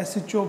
SHO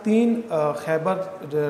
3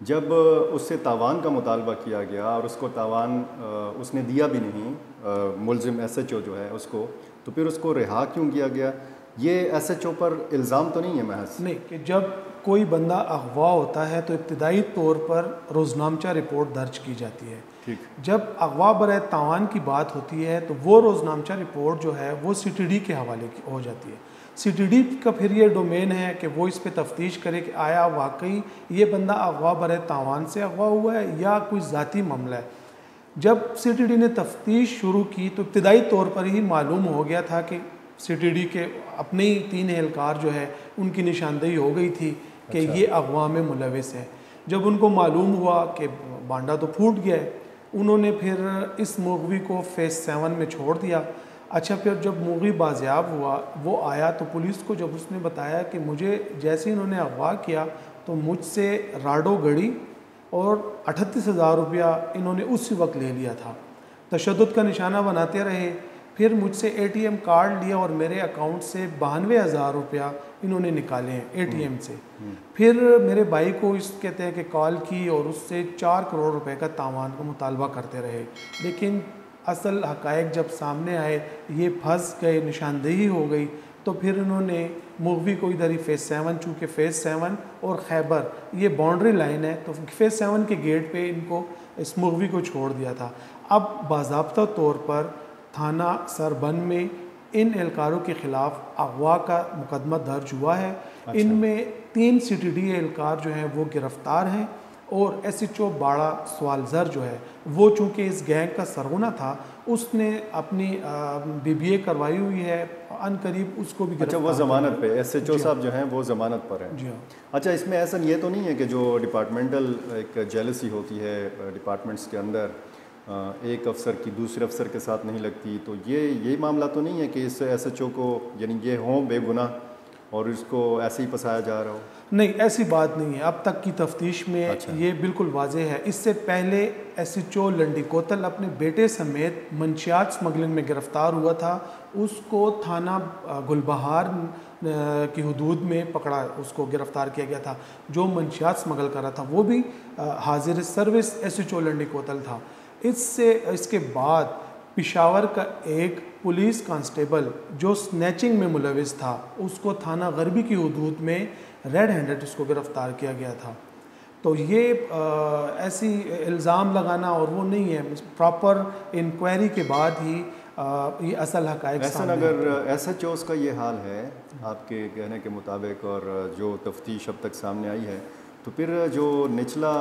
جب اس سے تاوان کا مطالبہ کیا گیا اور اس کو تاوان اس نے دیا بھی نہیں، ملزم ایس ایچ او جو ہے اس کو، تو پھر اس کو رہا کیوں کیا گیا؟ یہ ایس ایچ او پر الزام تو نہیں ہے محض؟ نہیں، کہ جب کوئی بندہ اغوا ہوتا ہے تو ابتدائی طور پر روزنامچہ رپورٹ درج کی جاتی ہے. ٹھیک. جب اغوا برائے تاوان کی بات ہوتی ہے تو وہ روزنامچہ رپورٹ جو ہے وہ سی ٹی ڈی کے حوالے کی ہو جاتی ہے. سی ٹی ڈی کا پھر یہ ڈومین ہے کہ وہ اس پہ تفتیش کرے کہ آیا واقعی یہ بندہ اغوا برائے تاوان سے اغوا ہوا ہے یا کوئی ذاتی معاملہ ہے. جب سی ٹی ڈی نے تفتیش شروع کی تو ابتدائی طور پر ہی معلوم ہو گیا تھا کہ سی ٹی ڈی کے اپنے ہی 3 اہلکار جو ہے ان کی نشاندہی ہو گئی تھی کہ یہ اغوا میں ملوث ہے. جب ان کو معلوم ہوا کہ بانڈا تو پھوٹ گیا ہے، انہوں نے پھر اس مغوی کو فیس 7 میں چھوڑ دیا. اچھا، پھر جب مغوی بازیاب ہوا وہ آیا تو پولیس کو جب اس نے بتایا کہ مجھے جیسے انہوں نے اغوا کیا تو مجھ سے راڈو گڑی اور 38,000 روپیہ انہوں نے اسی وقت لے لیا تھا. تشدد کا نشانہ بناتے رہے. پھر مجھ سے اے ٹی ایم کارڈ لیا اور میرے اکاؤنٹ سے 92,000 روپیہ انہوں نے نکالے ہیں اے ٹی ایم سے. پھر میرے بھائی کو اس کہتے ہیں کہ کال کی اور اس سے 4 کروڑ روپے کا تاوان کا مطالبہ کرتے رہے. لیکن اصل حقائق جب سامنے آئے، یہ پھنس گئے، نشاندہی ہو گئی، تو پھر انہوں نے مغوی کو ادھر ہی فیس 7، چونکہ فیس 7 اور خیبر یہ باؤنڈری لائن ہے تو فیس 7 کے گیٹ پہ ان کو اس مغوی کو چھوڑ دیا تھا. اب باضابطہ طور پر تھانہ سربن میں ان اہلکاروں کے خلاف اغوا کا مقدمہ درج ہوا ہے. ان میں 3 سی ٹی ڈی اہلکار جو ہیں وہ گرفتار ہیں اور ایس ایچ او باڑا سوال زر جو ہے وہ چونکہ اس گینگ کا سرغنہ تھا، اس نے اپنی بی بی اے کروائی ہوئی ہے، ان قریب اس کو بھی اچھا وہ ضمانت پہ ایس ایچ او صاحب جو ہیں وہ ضمانت پر ہیں. جی ہاں. اچھا، اس میں ایسا یہ تو نہیں ہے کہ جو ڈپارٹمنٹل ایک جیلسی ہوتی ہے ڈپارٹمنٹس کے اندر، ایک افسر کی دوسرے افسر کے ساتھ نہیں لگتی، تو یہ معاملہ تو نہیں ہے کہ اس ایس ایچ او کو یعنی یہ ہوں بے گناہ اور اس کو ایسے ہی پھنسایا جا رہا ہو؟ نہیں، ایسی بات نہیں ہے. اب تک کی تفتیش میں یہ بالکل واضح ہے. اس سے پہلے ایس ایچ او لنڈی کوتل اپنے بیٹے سمیت منشیات سمگلنگ میں گرفتار ہوا تھا. اس کو تھانہ گلبہار کی حدود میں پکڑا، اس کو گرفتار کیا گیا تھا. جو منشیات سمگل کر رہا تھا وہ بھی حاضر سروس ایس ایچ او لنڈی کوتل تھا. اس کے بعد پشاور کا ایک پولیس کانسٹیبل جو سنیچنگ میں ملوث تھا، اس کو تھانہ غربی کی حدود میں ریڈ ہینڈڈ اس کو گرفتار کیا گیا تھا. تو یہ ایسی الزام لگانا اور وہ نہیں ہے، پراپر انکوائری کے بعد ہی یہ اصل حقائق سامنے. اگر ایس ایچ اوز کا یہ حال ہے آپ کے کہنے کے مطابق اور جو تفتیش اب تک سامنے آئی ہے، تو پھر جو نچلا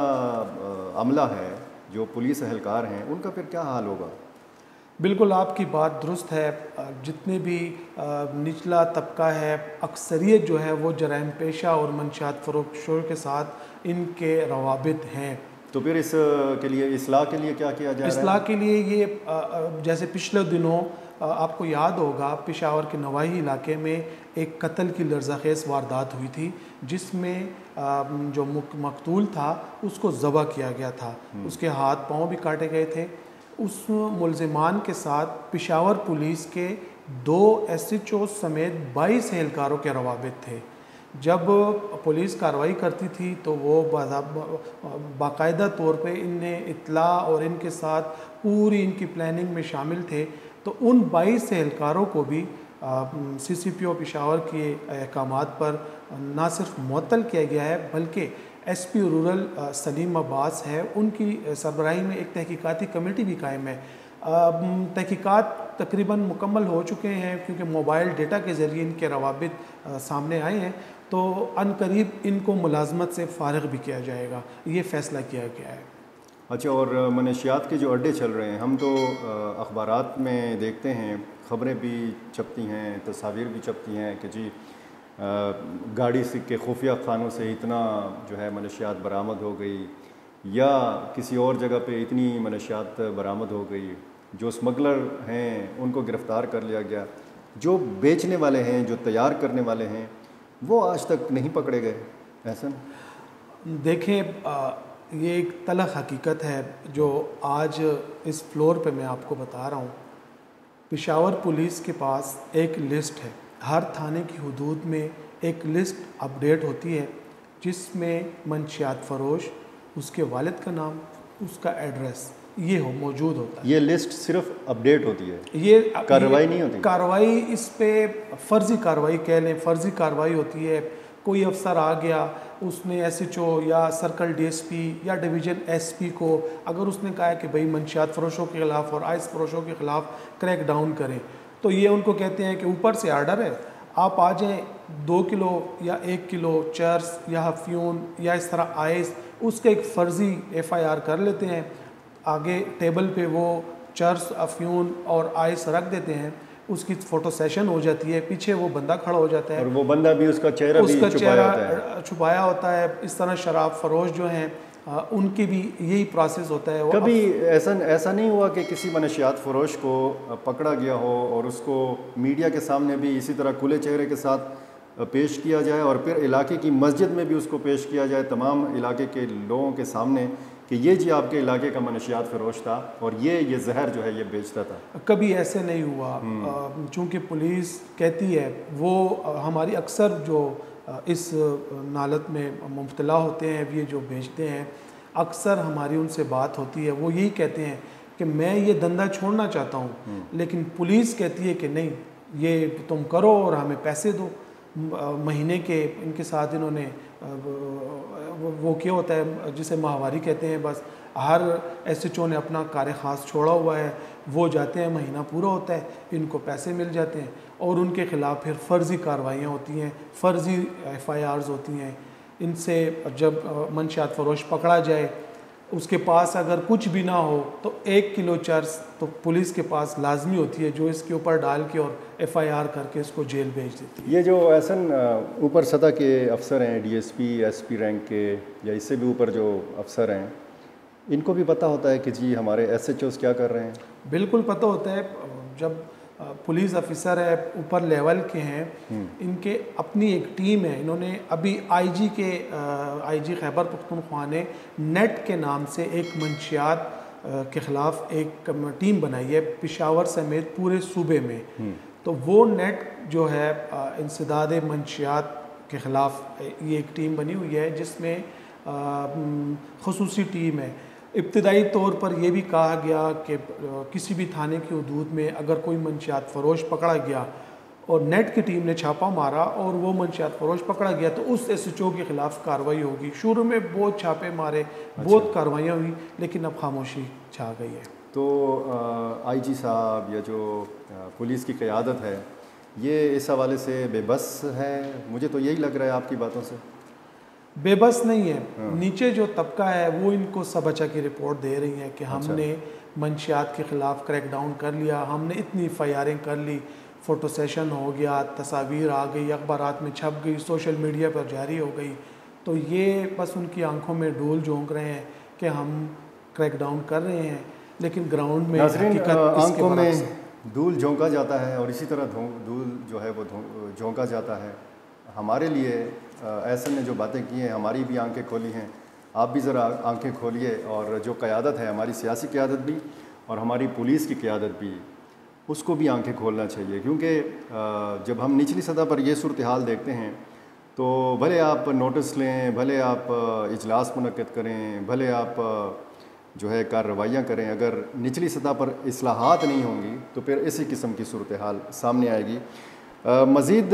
عملہ ہے، جو پولیس اہلکار ہیں، ان کا پھر کیا حال ہوگا؟ بالکل آپ کی بات درست ہے. جتنے بھی نچلا طبقہ ہے، اکثریت جو ہے وہ جرائم پیشہ اور منشیات فروشوں کے ساتھ ان کے روابط ہیں. تو پھر اس کے لیے اصلاح کے لیے کیا کیا جا رہا ہے؟ اصلاح کے لیے یہ جیسے پچھلے دنوں آپ کو یاد ہوگا پشاور کے نواحی علاقے میں ایک قتل کی لرزہ خیز واردات ہوئی تھی، جس میں جو مقتول تھا اس کو ذبح کیا گیا تھا، اس کے ہاتھ پاؤں بھی کاٹے گئے تھے. اس ملزمان کے ساتھ پشاور پولیس کے 2 ایس ایچ او سمیت 22 اہلکاروں کے روابط تھے. جب پولیس کارروائی کرتی تھی تو وہ باقاعدہ طور پہ ان نے اطلاع اور ان کے ساتھ پوری ان کی پلاننگ میں شامل تھے. تو ان 22 اہلکاروں کو بھی سی سی پی او پشاور کے احکامات پر نہ صرف معطل کیا گیا ہے، بلکہ ایس پی رورل سلیم عباس ہے، ان کی سربراہی میں ایک تحقیقاتی کمیٹی بھی قائم ہے. تحقیقات تقریباً مکمل ہو چکے ہیں کیونکہ موبائل ڈیٹا کے ذریعے ان کے روابط سامنے آئے ہیں. تو ان قریب ان کو ملازمت سے فارغ بھی کیا جائے گا، یہ فیصلہ کیا گیا ہے. اچھا، اور منشیات کے جو اڈے چل رہے ہیں، ہم تو اخبارات میں دیکھتے ہیں، خبریں بھی چھپتی ہیں، تصاویر بھی چھپتی ہیں کہ جی گاڑی کے خفیہ خانوں سے اتنا جو ہے منشیات برآمد ہو گئی، یا کسی اور جگہ پہ اتنی منشیات برآمد ہو گئی. جو اسمگلر ہیں ان کو گرفتار کر لیا گیا. جو بیچنے والے ہیں، جو تیار کرنے والے ہیں، وہ آج تک نہیں پکڑے گئے. احسن دیکھیں، یہ ایک تلخ حقیقت ہے جو آج اس فلور پہ میں آپ کو بتا رہا ہوں. پشاور پولیس کے پاس ایک لسٹ ہے، ہر تھانے کی حدود میں ایک لسٹ اپڈیٹ ہوتی ہے جس میں منشیات فروش، اس کے والد کا نام، اس کا ایڈریس یہ موجود ہوتا ہے. یہ لسٹ صرف اپڈیٹ ہوتی ہے، یہ کارروائی نہیں ہوتی؟ کارروائی اس پہ فرضی کارروائی کہہ لیں، فرضی کارروائی ہوتی ہے. کوئی افسر آ گیا، اس نے ایس ایچ او یا سرکل ڈی ایس پی یا ڈویژن ایس پی کو اگر اس نے کہا ہے کہ بھئی منشیات فروشوں کے خلاف اور آئس فروشوں کے خلاف کریک ڈاؤن کریں، تو یہ ان کو کہتے ہیں کہ اوپر سے آرڈر ہے، آپ آ جائیں 2 کلو یا 1 کلو چرس یا افیون یا اس طرح آئس، اس کا ایک فرضی ایف آئی آر کر لیتے ہیں. آگے ٹیبل پہ وہ چرس، افیون اور آئس رکھ دیتے ہیں، اس کی فوٹو سیشن ہو جاتی ہے، پیچھے وہ بندہ کھڑا ہو جاتا ہے اور وہ بندہ بھی اس کا چہرہ بھی چھپایا ہوتا ہے. اس طرح شراب فروش جو ہیں ان کی بھی یہی پروسیس ہوتا ہے. کبھی ایسا نہیں ہوا کہ کسی منشیات فروش کو پکڑا گیا ہو اور اس کو میڈیا کے سامنے بھی اسی طرح کھلے چہرے کے ساتھ پیش کیا جائے اور پھر علاقے کی مسجد میں بھی اس کو پیش کیا جائے تمام علاقے کے لوگوں کے سامنے کہ یہ جی آپ کے علاقے کا منشیات فروش تھا اور یہ زہر جو ہے یہ بیچتا تھا؟ کبھی ایسے نہیں ہوا. چونکہ پولیس کہتی ہے وہ ہماری اکثر جو اس نالت میں مبتلا ہوتے ہیں، یہ جو بیچتے ہیں، اکثر ہماری ان سے بات ہوتی ہے، وہ یہی کہتے ہیں کہ میں یہ دھندا چھوڑنا چاہتا ہوں، لیکن پولیس کہتی ہے کہ نہیں، یہ تم کرو اور ہمیں پیسے دو. مہینے کے ان کے ساتھ انہوں نے وہ کیا ہوتا ہے جسے ماہواری کہتے ہیں. بس ہر ایس ایچ او نے اپنا کار خاص چھوڑا ہوا ہے، وہ جاتے ہیں، مہینہ پورا ہوتا ہے، ان کو پیسے مل جاتے ہیں اور ان کے خلاف پھر فرضی کارروائیاں ہوتی ہیں، فرضی ایف آئی آرز ہوتی ہیں. ان سے جب منشیات فروش پکڑا جائے، اس کے پاس اگر کچھ بھی نہ ہو تو 1 کلو چرس تو پولیس کے پاس لازمی ہوتی ہے، جو اس کے اوپر ڈال کے اور ایف آئی آر کر کے اس کو جیل بھیج دیتی ہے. یہ جو ایسن اوپر سطح کے افسر ہیں، D S P, S P rank کے یا اس سے بھی اوپر جو افسر ہیں، ان کو بھی پتہ ہوتا ہے کہ جی ہمارے ایس ایچ اوز کیا کر رہے ہیں؟ بالکل پتہ ہوتا ہے. جب پولیس افیسر ہے، اوپر لیول کے ہیں، ان کے اپنی ایک ٹیم ہے. انہوں نے ابھی آئی جی خیبر پختونخوا نے نیٹ کے نام سے ایک منشیات کے خلاف ایک ٹیم بنائی ہے، پشاور سمیت پورے صوبے میں. تو وہ نیٹ جو ہے انسداد منشیات کے خلاف یہ ایک ٹیم بنی ہوئی ہے، جس میں خصوصی ٹیم ہے. ابتدائی طور پر یہ بھی کہا گیا کہ کسی بھی تھانے کی حدود میں اگر کوئی منشیات فروش پکڑا گیا اور نیٹ کی ٹیم نے چھاپا مارا اور وہ منشیات فروش پکڑا گیا تو اس ایس ایچ او کے خلاف کارروائی ہوگی. شروع میں بہت چھاپے مارے، بہت کارروائیاں ہوئی، لیکن اب خاموشی چھا گئی ہے. تو آئی جی صاحب یا جو پولیس کی قیادت ہے، یہ اس حوالے سے بے بس ہے؟ مجھے تو یہی لگ رہا ہے آپ کی باتوں سے. بے بس نہیں ہے. نیچے جو طبقہ ہے وہ ان کو سب اچھا کی رپورٹ دے رہی ہیں کہ ہم نے منشیات کے خلاف کریک ڈاؤن کر لیا، ہم نے اتنی فائرنگ کر لی، فوٹو سیشن ہو گیا، تصاویر آ گئی، اخبارات میں چھپ گئی، سوشل میڈیا پر جاری ہو گئی. تو یہ بس ان کی آنکھوں میں ڈول جھونک رہے ہیں کہ ہم کریک ڈاؤن کر رہے ہیں، لیکن گراؤنڈ میں حقیقت آنکھوں میں دھول جھونکا جاتا ہے اور اسی طرح دھول جو ہے وہ جھونکا جاتا ہے. ہمارے لیے ایسن نے جو باتیں کی ہیں، ہماری بھی آنکھیں کھولی ہیں. آپ بھی ذرا آنکھیں کھولیے اور جو قیادت ہے، ہماری سیاسی قیادت بھی اور ہماری پولیس کی قیادت بھی، اس کو بھی آنکھیں کھولنا چاہیے. کیونکہ جب ہم نچلی سطح پر یہ صورتحال دیکھتے ہیں تو بھلے آپ نوٹس لیں، بھلے آپ اجلاس منعقد کریں، بھلے آپ جو ہے کارروائیاں کریں، اگر نچلی سطح پر اصلاحات نہیں ہوں گی تو پھر اسی قسم کی صورتحال سامنے آئے گی. مزید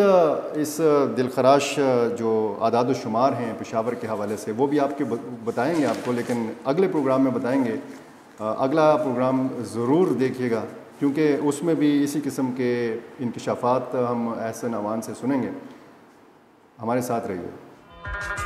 اس دلخراش جو اعداد و شمار ہیں پشاور کے حوالے سے وہ بھی آپ کے بتائیں گے آپ کو، لیکن اگلے پروگرام میں بتائیں گے. اگلا پروگرام ضرور دیکھیے گا کیونکہ اس میں بھی اسی قسم کے انکشافات ہم احسن عوان سے سنیں گے. ہمارے ساتھ رہیے.